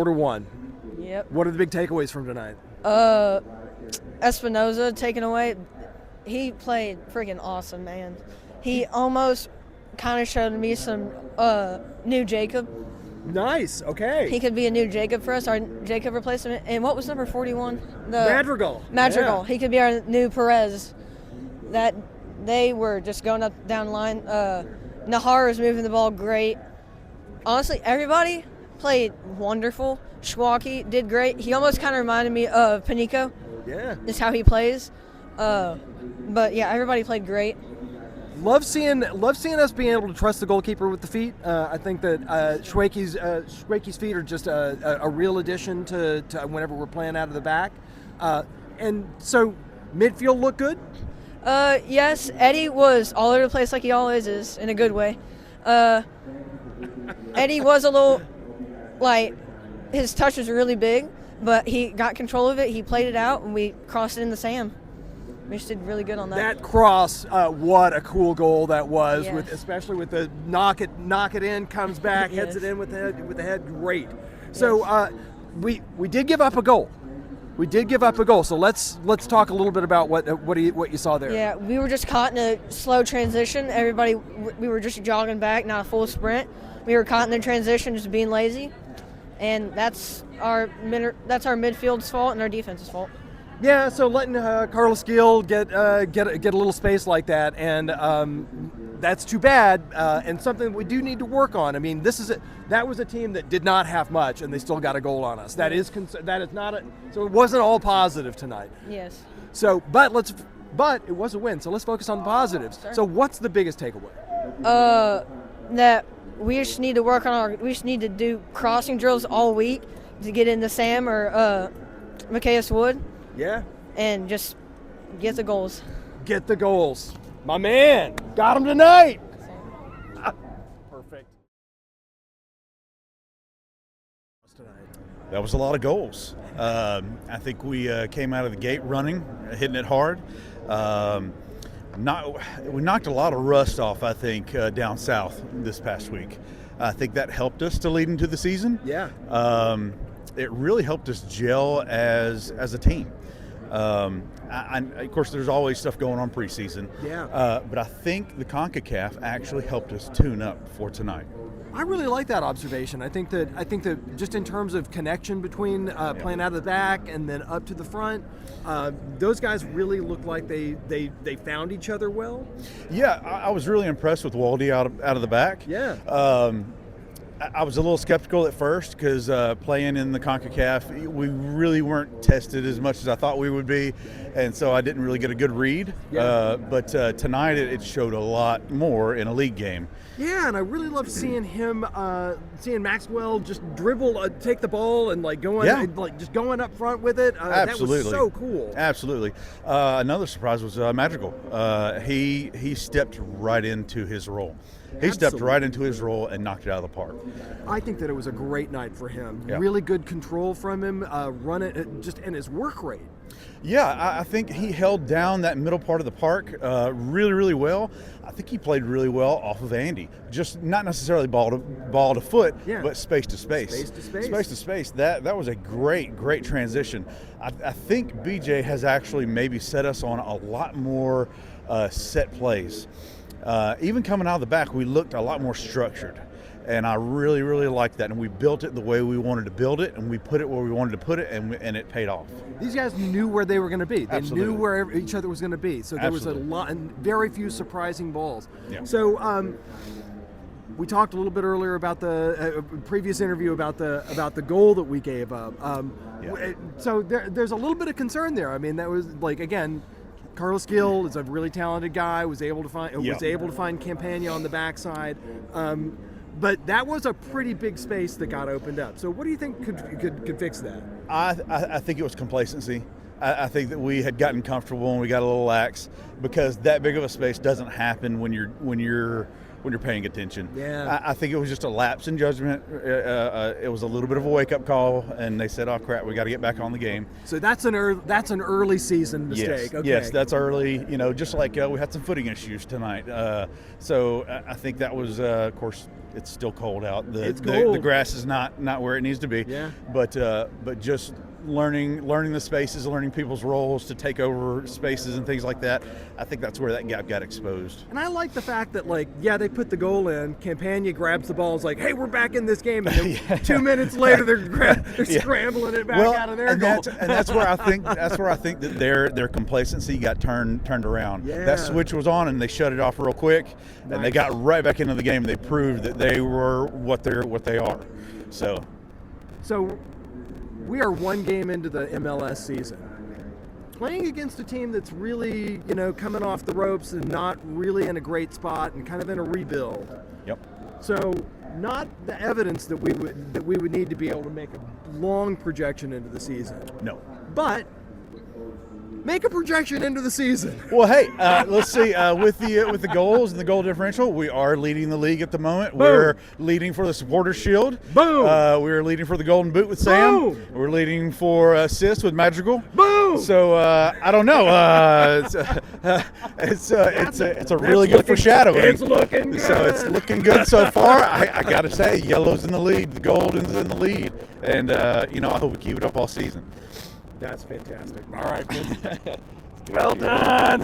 4-1. Yep. What are the big takeaways from tonight? Espinoza taken away. He played freaking awesome, man. He almost kind of showed me some new Jacob. Nice. Okay. He could be a new Jacob for us, our Jacob replacement. And what was number 41? Madrigal. Madrigal. Yeah. He could be our new Perez. That they were just going up down the line. Nahar was moving the ball great. Honestly, everybody played wonderful. Schwalke did great. He almost kind of reminded me of Panico. Yeah. Just how he plays. But yeah, everybody played great. Love seeing us being able to trust the goalkeeper with the feet. I think that Schwake's feet are just a real addition to whenever we're playing out of the back. And so midfield looked good? Yes, Eddie was all over the place like he always is, in a good way. Eddie was a little, his touch was really big, but he got control of it. He played it out, and we crossed it in the Sam. We just did really good on that. That cross, what a cool goal that was! Yes. Especially with the knock it in, comes back, Yes. heads it in with the head. Great. So we did give up a goal. So let's talk a little bit about what you saw there. Yeah, we were just caught in a slow transition. We were just jogging back, not a full sprint. We were caught in the transition, just being lazy, and that's our midfield's fault and our defense's fault. Yeah, so letting Carlos Gil get a little space like that, and that's too bad, and something we do need to work on. I mean, that was a team that did not have much, and they still got a goal on us. That is not so it wasn't all positive tonight. Yes. So, but it was a win. So let's focus on the positives. Sure. So what's the biggest takeaway? That we just need to work on we just need to do crossing drills all week to get into Sam or Macias Wood. Yeah. And just get the goals. Get the goals. My man, got him tonight. Perfect. That was a lot of goals. I think we came out of the gate running, hitting it hard. We knocked a lot of rust off, I think, down south this past week. I think that helped us to lead into the season. Yeah. It really helped us gel as a team. Of course, there's always stuff going on preseason. Yeah. But I think the CONCACAF actually helped us tune up for tonight. I really like that observation. I think that just in terms of connection between playing out of the back and then up to the front, those guys really look like they found each other well. Yeah, I was really impressed with Waldy out of the back. Yeah. I was a little skeptical at first because playing in the CONCACAF, we really weren't tested as much as I thought we would be, and so I didn't really get a good read. Yeah. But tonight it showed a lot more in a league game. Yeah, and I really loved seeing him, seeing Maxwell just dribble, take the ball, and just going up front with it. Absolutely, that was so cool. Absolutely. Another surprise was Madrigal. He stepped right into his role. He stepped right into his role and knocked it out of the park. I think that it was a great night for him. Yeah. Really good control from him, and his work rate. Yeah, I think he held down that middle part of the park really, really well. I think he played really well off of Andy. Just not necessarily ball to foot, but space to space. Space to space. Space to space. That was a great transition. I think BJ has actually maybe set us on a lot more set plays. Even coming out of the back, we looked a lot more structured. And I really, really liked that. And we built it the way we wanted to build it, and we put it where we wanted to put it, and it paid off. These guys knew where they were going to be. They Absolutely. knew where each other was going to be. So there was a lot, and very few surprising balls. Yeah. So we talked a little bit earlier about the previous interview about the goal that we gave up. So there's a little bit of concern there. I mean, that was again. Carlos Gil is a really talented guy. Was able to find Campagna on the backside, but that was a pretty big space that got opened up. So what do you think could fix that? I think it was complacency. I think that we had gotten comfortable and we got a little lax because that big of a space doesn't happen when you're when you're paying attention. Yeah. I think it was just a lapse in judgment. It was a little bit of a wake-up call, and they said, "Oh crap, we got to get back on the game." So that's an early season mistake. Yes, Okay. yes, that's early. Just like we had some footing issues tonight. So I think that was, of course, it's still cold out. It's cold. The grass is not where it needs to be. Yeah. But just learning the spaces, learning people's roles to take over spaces and things like that. I think that's where that gap got exposed. And I like the fact that, they put the goal in. Campagna grabs the ball and is like, hey, we're back in this game. And then 2 minutes later, they're scrambling it back out of their goal. That's where I think that their complacency got turned around. Yeah. That switch was on, and they shut it off real quick, and they got right back into the game. And they proved that they were what they are. So we are one game into the MLS season. Playing against a team that's really, coming off the ropes and not really in a great spot and kind of in a rebuild. Yep. So, not the evidence that we would need to be able to make a long projection into the season. No. But make a projection into the season. Well, hey, let's see. With the goals and the goal differential, we are leading the league at the moment. Boom. We're leading for the Supporters Shield. Boom. We're leading for the Golden Boot with Sam. Boom. We're leading for assists with Madrigal. Boom. So I don't know. It's a really good foreshadowing. It's looking good. So it's looking good so far. I got to say, yellow's in the lead, the golden's in the lead, and I hope we keep it up all season. That's fantastic. All right. Well done.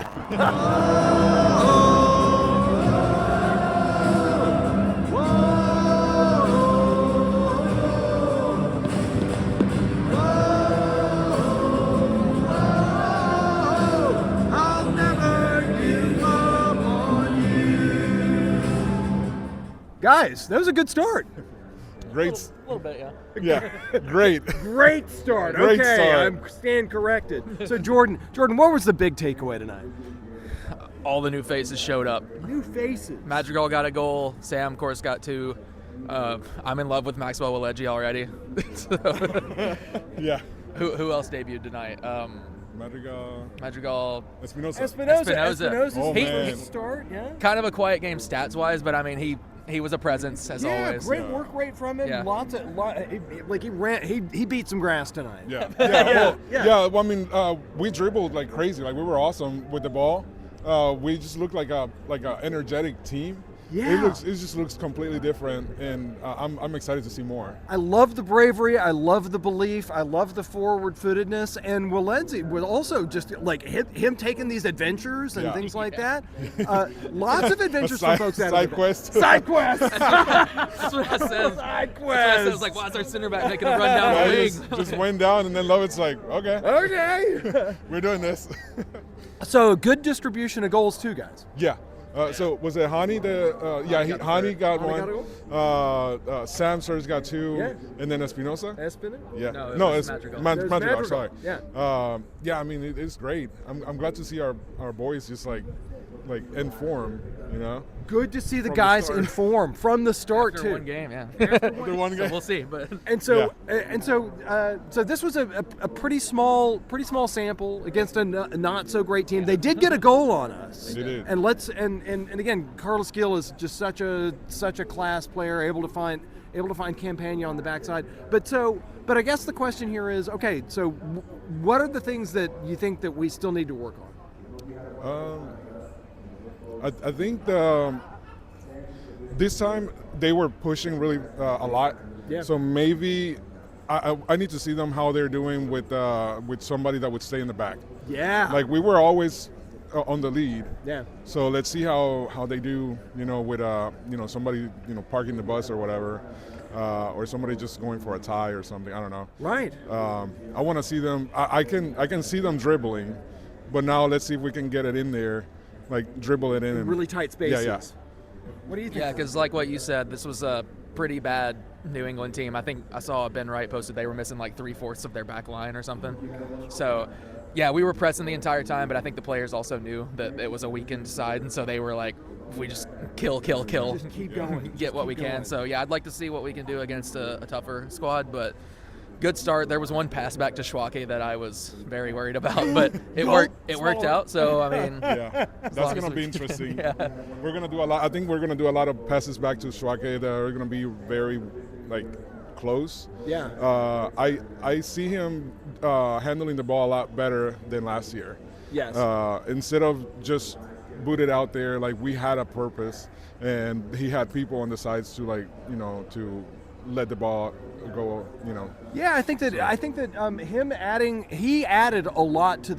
I'll never give up on you. Guys, that was a good start. Great. A little bit, yeah. Yeah, great. Great start. Great Okay, start. I'm stand corrected. So Jordan, what was the big takeaway tonight? All the new faces showed up. New faces. Madrigal got a goal. Sam, of course, got 2. I'm in love with Maxwell Waleji already. So, Yeah. who else debuted tonight? Madrigal. Espinosa. Espinosa. Oh, man. Start. Yeah. Kind of a quiet game stats-wise, but I mean, he was a presence as always. Great work rate from him. Yeah. He beat some grass tonight. Yeah. Well, I mean, we dribbled like crazy. Like we were awesome with the ball. We just looked like a energetic team. Yeah. It just looks completely different, and I'm excited to see more. I love the bravery. I love the belief. I love the forward-footedness. And Waleji was also just like him taking these adventures and things like that. Lots of adventures for folks out Side quest. Side quest. That's what I said. Side I quest. was like, why is our center back making a run down the wing? Just went down, and then Lovett's like, okay, Okay. we're doing this. So a good distribution of goals too, guys. Yeah. So was it Hani? Hani got Hani one. got a Sam Sir's got 2, Yeah. and then Espinosa. Espinosa? Yeah. No, it was it's Madrigal. Madrigal. Madrigal. Sorry. Yeah. I mean, it's great. I'm glad to see our boys just like in form. Good to see the From the guys start. in form from the start After too. one game, yeah. The one So game. we'll see, but So this was a pretty small sample against a not so great team. They did get a goal on us. They did. And again, Carlos Gil is just such a class player, able to find Campagna on the backside. But I guess the question here is, okay, so what are the things that you think that we still need to work on? I think this time they were pushing really a lot. Yeah. So maybe I need to see them how they're doing with somebody that would stay in the back. Yeah. Like we were always on the lead. Yeah. So let's see how they do. With somebody parking the bus or whatever, or somebody just going for a tie or something. I don't know. Right. I want to see them. I can see them dribbling, but now let's see if we can get it in there. Like dribble it in and Really tight spaces. Yeah. What do you think? yeah, because like what you said, this was a pretty bad New England team. I think I saw Ben Wright posted they were missing like 3/4 of their back line or something. So, yeah, we were pressing the entire time, but I think the players also knew that it was a weakened side, and so they were like, if we just kill, Just keep going. get what we can. So, yeah, I'd like to see what we can do against a tougher squad, but good start. There was one pass back to Schwake that I was very worried about, but it worked out. So I mean, yeah, that's going to be interesting. Yeah. We're going to do a lot. I think we're going to do a lot of passes back to Schwake that are going to be very close. Yeah. I see him handling the ball a lot better than last year. Yes. Instead of just boot it out there, we had a purpose, and he had people on the sides to to let the ball go. Yeah, I think that him he added a lot to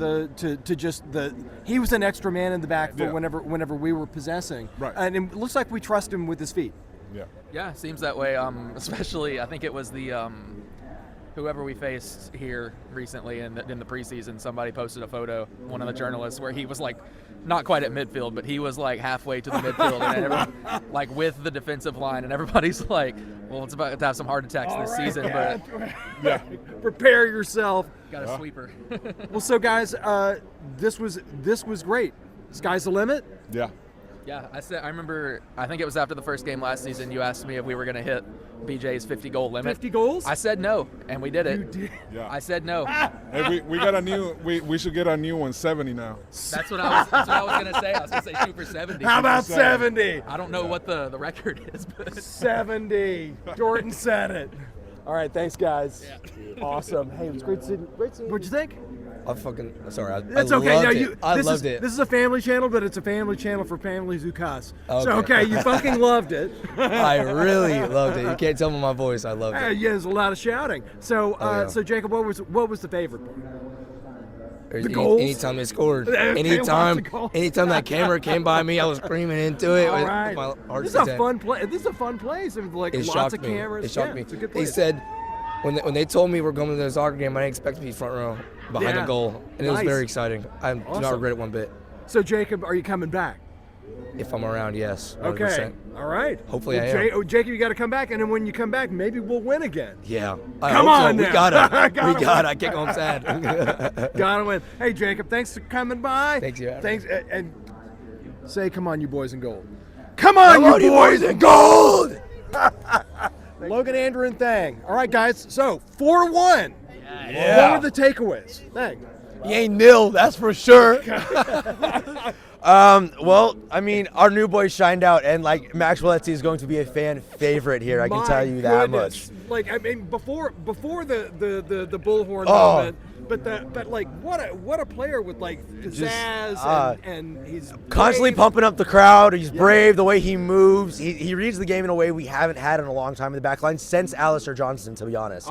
just the. He was an extra man in the back for whenever we were possessing. Right. And it looks like we trust him with his feet. Yeah. Yeah, seems that way. Especially, I think it was the whoever we faced here recently in the preseason. Somebody posted a photo, one of the journalists, where he was not quite at midfield, but he was halfway to the midfield, and everyone, with the defensive line, and everybody's well, it's about to have some heart attacks this season, but Yeah. Prepare yourself. got a sweeper. Well, so guys, this was great. Sky's the limit. Yeah. Yeah, I remember, I think it was after the first game last season, you asked me if we were going to hit BJ's 50-goal limit. 50 goals? I said no, and we did it. You did. Yeah. I said no. Hey, we got a new. We should get a new one, 70 now. That's what I was going to say. I was going to say shoot for 70. How about 70? I don't know what the record is, but 70. Jordan said it. All right, thanks, guys. Yeah. Awesome. Hey, it was great seeing you. What'd you think? I'm fucking sorry. That's I okay. Loved No, it. I loved it. This is a family channel, but it's a family channel for families who cuss. Okay. So, okay, you fucking loved it. I really loved it. You can't tell by my voice. I loved it. Yeah, there's a lot of shouting. So, yeah. so Jacob, what was the favorite part? The goals? Anytime they scored. Okay, Anytime lots of goals. that camera came by me, I was screaming into it. All right. My heart This is a content. fun place. This is a fun place. I mean, It lots shocked of me. cameras. It shocked Yeah, me. It's a good They place. said when they told me we're going to the soccer game, I didn't expect to be front row behind Yeah. the goal, and it was Nice. very exciting. I do Awesome. not regret it one bit. So, Jacob, are you coming back? If I'm around, yes. 100%. Okay. All right. Hopefully well, I am. Jacob, you got to come back, and then when you come back, maybe we'll win again. Yeah. I Come hope on so. now. We gotta. Gotta we gotta. win. I can't go home sad. Gotta win. Hey, Jacob, thanks for coming by. Thanks, you. Thanks, and say, "Come on, you boys in gold." Come on, you boys in gold. Logan, Andrew, and Thang. All right, guys. So 4-1. Yeah. What were the takeaways? Thang. He ain't nil, that's for sure. Well, I mean, our new boy shined out, and Max Walletti is going to be a fan favorite here. I can tell you that much. I mean, before the bullhorn Oh. moment, what a player with pizzazz and he's Constantly brave. pumping up the crowd. He's brave. The way he moves, he reads the game in a way we haven't had in a long time in the back line since Alistair Johnson, to be honest.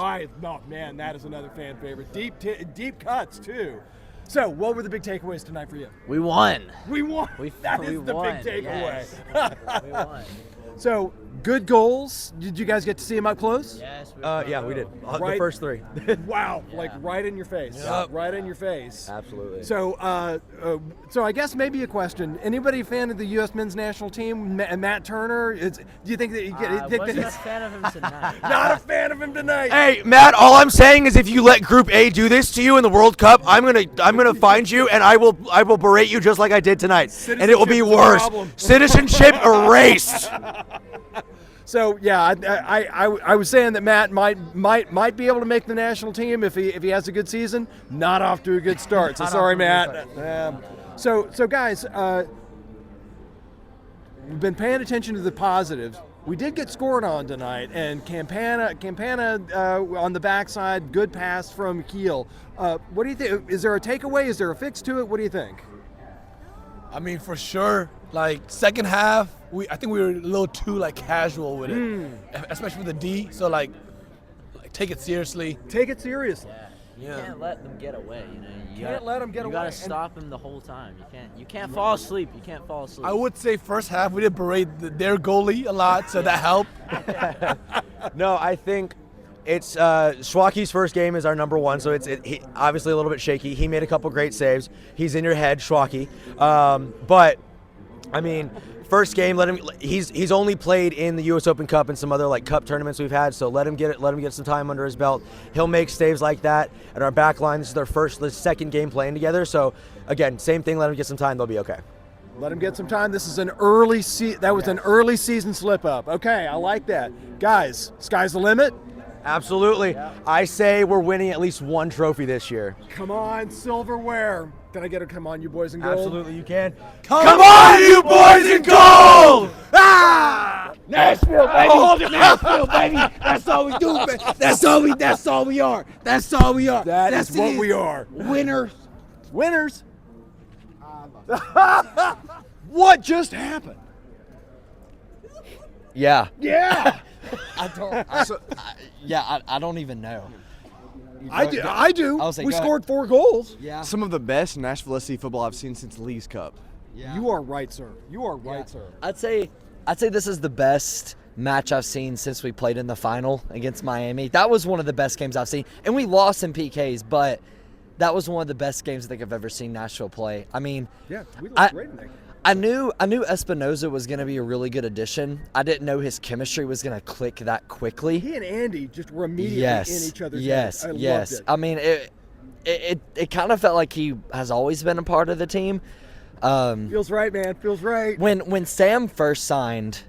Man, that is another fan favorite. Deep cuts too. So, what were the big takeaways tonight for you? We won. We won. That is the won, big takeaway. yes. We won. So, good goals. Did you guys get to see them up close? Yes. Yeah, we did. The Right. first three. Wow, Yeah. right in your face. Yep. Right in your face. Absolutely. So, so I guess maybe a question. Anybody a fan of the U.S. men's national team? Matt Turner? Do you think that you get? I wasn't a fan of him tonight. Not a fan of him tonight. Hey, Matt, all I'm saying is if you let Group A do this to you in the World Cup, I'm gonna find you and I will berate you just like I did tonight. And it will be Citizenship is a worse. problem. Citizenship erased. So yeah, I was saying that Matt might be able to make the national team if he has a good season. Not off to a good start. So sorry, Matt. So guys, we've been paying attention to the positives. We did get scored on tonight, and Campana on the backside, good pass from Keel. What do you think? Is there a takeaway? Is there a fix to it? What do you think? I mean, for sure. Second half, I think we were a little too casual with it, especially with the D. So take it seriously. Take it seriously. You can't let them get away. You Can't let them get You away. gotta stop them the whole time. You can't fall asleep. You can't fall asleep. I would say first half we did berate their goalie a lot, so that helped. No, I think it's Schwake's first game is our number one, so he obviously a little bit shaky. He made a couple great saves. He's in your head, Schwake. But I mean, first game, he's only played in the U.S. Open Cup and some other cup tournaments we've had, so let him get some time under his belt. He'll make saves like that. And our back line, this is the second game playing together. So again, same thing. Let him get some time. They'll be okay. Let him get some time. This is an early an early season slip up. Okay, I like that. Guys, sky's the limit. Absolutely. I say we're winning at least one trophy this year. Come on, silverware. Can I get a come on, you boys in gold? Absolutely, you can. Come on, you boys in gold! Ah! Nashville, baby! Nashville, baby! That's all we do, baby! That's all we are! That's all we are! That's what we are. Winners! Winners. What just happened? Yeah. Yeah. I don't even know. I do. I was like, We go ahead. scored 4 goals. Yeah. Some of the best Nashville SC football I've seen since Lee's Cup. Yeah. You are right, sir. You are right, sir. I'd say this is the best match I've seen since we played in the final against Miami. That was one of the best games I've seen, and we lost in PKs, but that was one of the best games I think I've ever seen Nashville play. I mean, Yeah, we looked great in that game. I knew Espinoza was going to be a really good addition. I didn't know his chemistry was going to click that quickly. He and Andy just were immediately Yes, in each other's yes, heads. I yes. loved it. I mean, it kind of felt like he has always been a part of the team. Feels right, man. Feels right. When Sam first signed,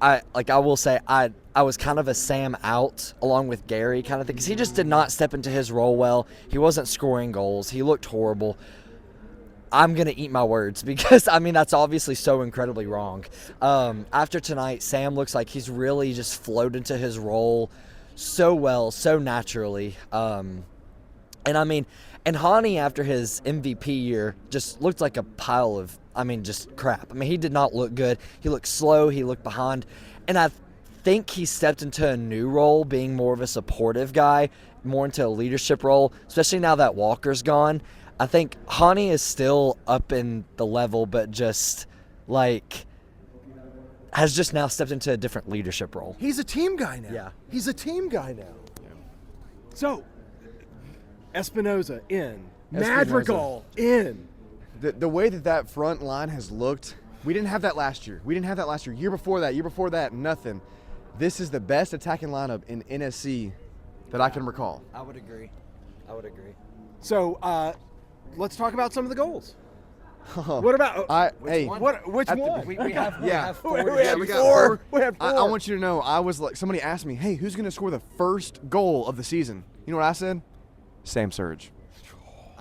I will say I was kind of a Sam out along with Gary kind of thing, because he just did not step into his role well. He wasn't scoring goals. He looked horrible. I'm going to eat my words because, I mean, that's obviously so incredibly wrong. After tonight, Sam looks like he's really just flowed into his role so well, so naturally. And I mean, and Hani, after his MVP year, just looked like a pile of, just crap. I mean, he did not look good. He looked slow. He looked behind. And I think he stepped into a new role, being more of a supportive guy, more into a leadership role, especially now that Walker's gone. I think Hani is still up in the level, but just has just now stepped into a different leadership role. He's a team guy now. Yeah. He's a team guy now. Yeah. So, Espinoza in. Madrigal in. The way that front line has looked, we didn't have that last year. Year before that, nothing. This is the best attacking lineup in NSC that I can recall. I would agree. So, let's talk about some of the goals. What about Which one? We have four. We got four. I want you to know, I was like, somebody asked me, hey, who's going to score the first goal of the season? You know what I said? Sam Surge.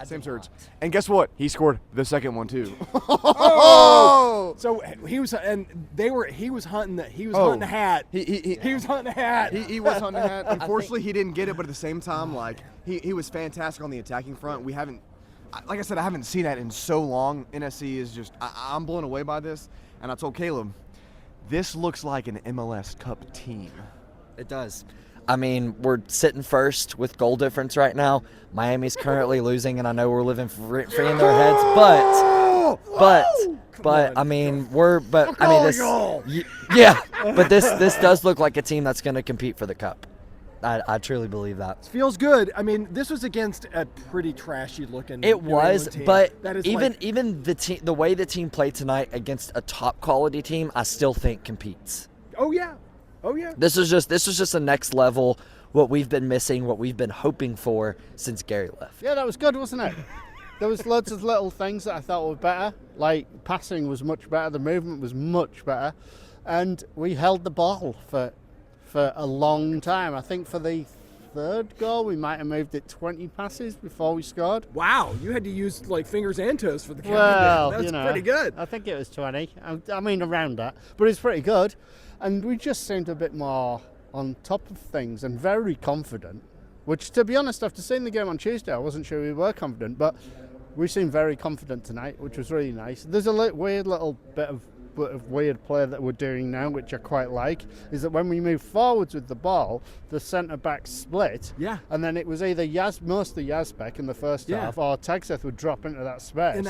Sam Surge. And guess what? He scored the second one too. Oh! So he was, and he was hunting the hat. He was hunting the hat. He was hunting the hat. Unfortunately, he didn't get it, but at the same time, he was fantastic on the attacking front. We haven't, like I said, I haven't seen that in so long. NSC is just, I'm blown away by this. And I told Caleb, this looks like an MLS Cup team. It does. I mean, we're sitting first with goal difference right now. Miami's currently losing, and I know we're living free in their heads, but I mean, but this does look like a team that's going to compete for the cup. I truly believe that. Feels good. I mean, this was against a pretty trashy looking. It New was, England team. but That is even the way the team played tonight against a top quality team, I still think competes. Oh yeah. This was just the next level. What we've been missing, what we've been hoping for since Gary left. Yeah, that was good, wasn't it? There was loads of little things that I thought were better. Like passing was much better, the movement was much better, and we held the ball for a long time. I think for the third goal, we might have moved it 20 passes before we scored. Wow, you had to use fingers and toes for the count. Well, That's pretty good. I think it was 20. I mean, around that, but it's pretty good. And we just seemed a bit more on top of things and very confident, which, to be honest, after seeing the game on Tuesday, I wasn't sure we were confident, but we seemed very confident tonight, which was really nice. There's a weird little bit of weird play that we're doing now, which I quite like, is that when we move forwards with the ball, the centre-back split, and then it was either mostly Yazbek in the first half, or Tagseth would drop into that space,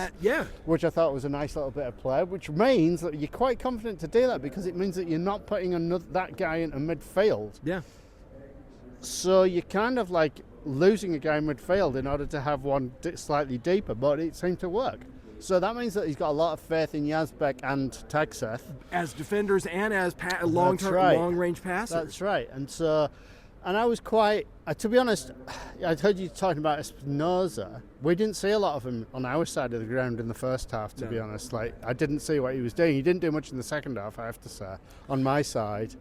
which I thought was a nice little bit of play, which means that you're quite confident to do that, because it means that you're not putting that guy into midfield. Yeah. So you're kind of losing a guy in midfield in order to have one slightly deeper, but it seemed to work. So that means that he's got a lot of faith in Yazbek and Tagseth as defenders and as long-range passers. That's right. And so, and I was quite, to be honest, I'd heard you talking about Espinoza. We didn't see a lot of him on our side of the ground in the first half, to be honest. I didn't see what he was doing. He didn't do much in the second half, I have to say, on my side.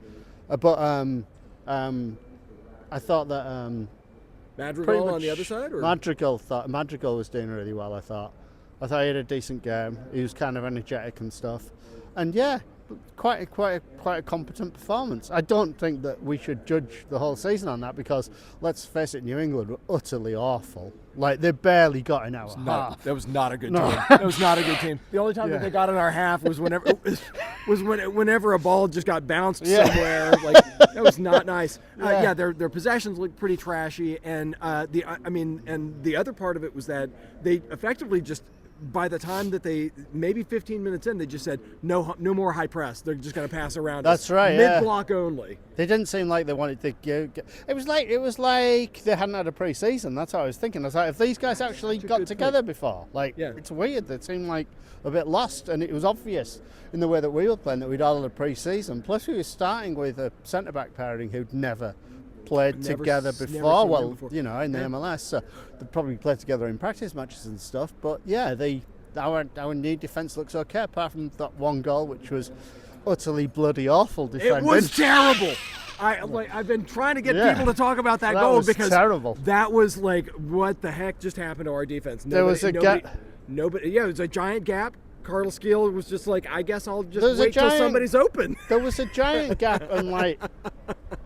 I thought that Madrigal on the other side, or Madrigal was doing really well. I thought he had a decent game. He was kind of energetic and stuff, and yeah, quite a competent performance. I don't think that we should judge the whole season on that because let's face it, New England were utterly awful. Like they barely got in our half. That was not a good team. That was not a good team. The only time that they got in our half was whenever a ball just got bounced somewhere. Like that was not nice. Their possessions looked pretty trashy, and the other part of it was that they effectively just, by the time that they, maybe 15 minutes in, they just said no more high press. They're just going to pass around. That's right. Mid block only. They didn't seem like they wanted to go. It was like they hadn't had a pre-season. That's how I was thinking. I was like, if these guys actually got together before, it's weird. They seemed like a bit lost, and it was obvious in the way that we were playing that we'd all had a pre-season. Plus, we were starting with a centre-back pairing who'd never played together before. In the MLS, so they probably played together in practice matches and stuff. But yeah, our new defence looks okay, apart from that one goal, which was utterly bloody awful defending. It was terrible. I've been trying to get people to talk about that goal because terrible. That was like, what the heck just happened to our defense? It was a giant gap. Carlos Gil was just like, I guess I'll just wait till somebody's open. There was a giant gap, and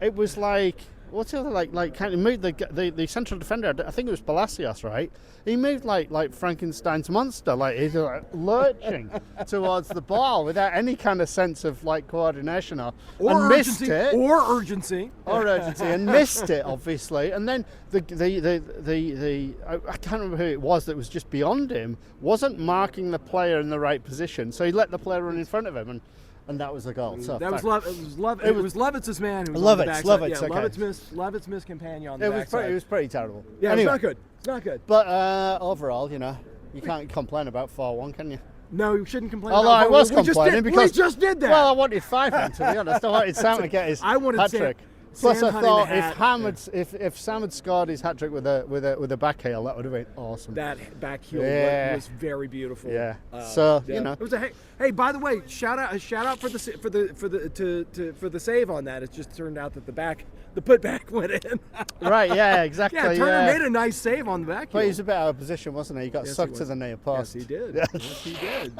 it was like. What's the other kind of moved the central defender? I think it was Palacios, right? He moved like Frankenstein's monster, he's lurching towards the ball without any kind of sense of coordination and urgency, missed it and missed it obviously. And then the I can't remember who it was that was just beyond him, wasn't marking the player in the right position, so he let the player run in front of him and that was the goal. So that was Levitz's man who was on the backside. Levitz missed Campagna on the backside. It was pretty terrible. Yeah, anyway, it's not good. But overall, you can't complain about 4-1, can you? No, you shouldn't complain. Although I was complaining because we just did that. Well, I wanted 5-1 to be honest. I wanted Sam to get his hat-trick. Plus, I thought if Sam had scored his hat trick with a back heel, that would have been awesome. That back heel was very beautiful. Yeah. It was hey. By the way, shout out for the save on that. It just turned out that the putback went in. Right. Yeah. Exactly. Yeah. Turner made a nice save on the back heel. But he was a bit out of position, wasn't he? He got sucked to the near post. Yes, he did. Yes, he did.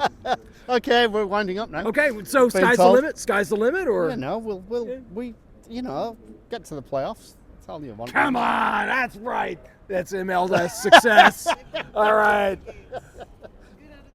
Okay, we're winding up now. Okay, so sky's the limit. Sky's the limit, or we get to the playoffs. That's all you want. Come on, that's right. That's MLS success. All right.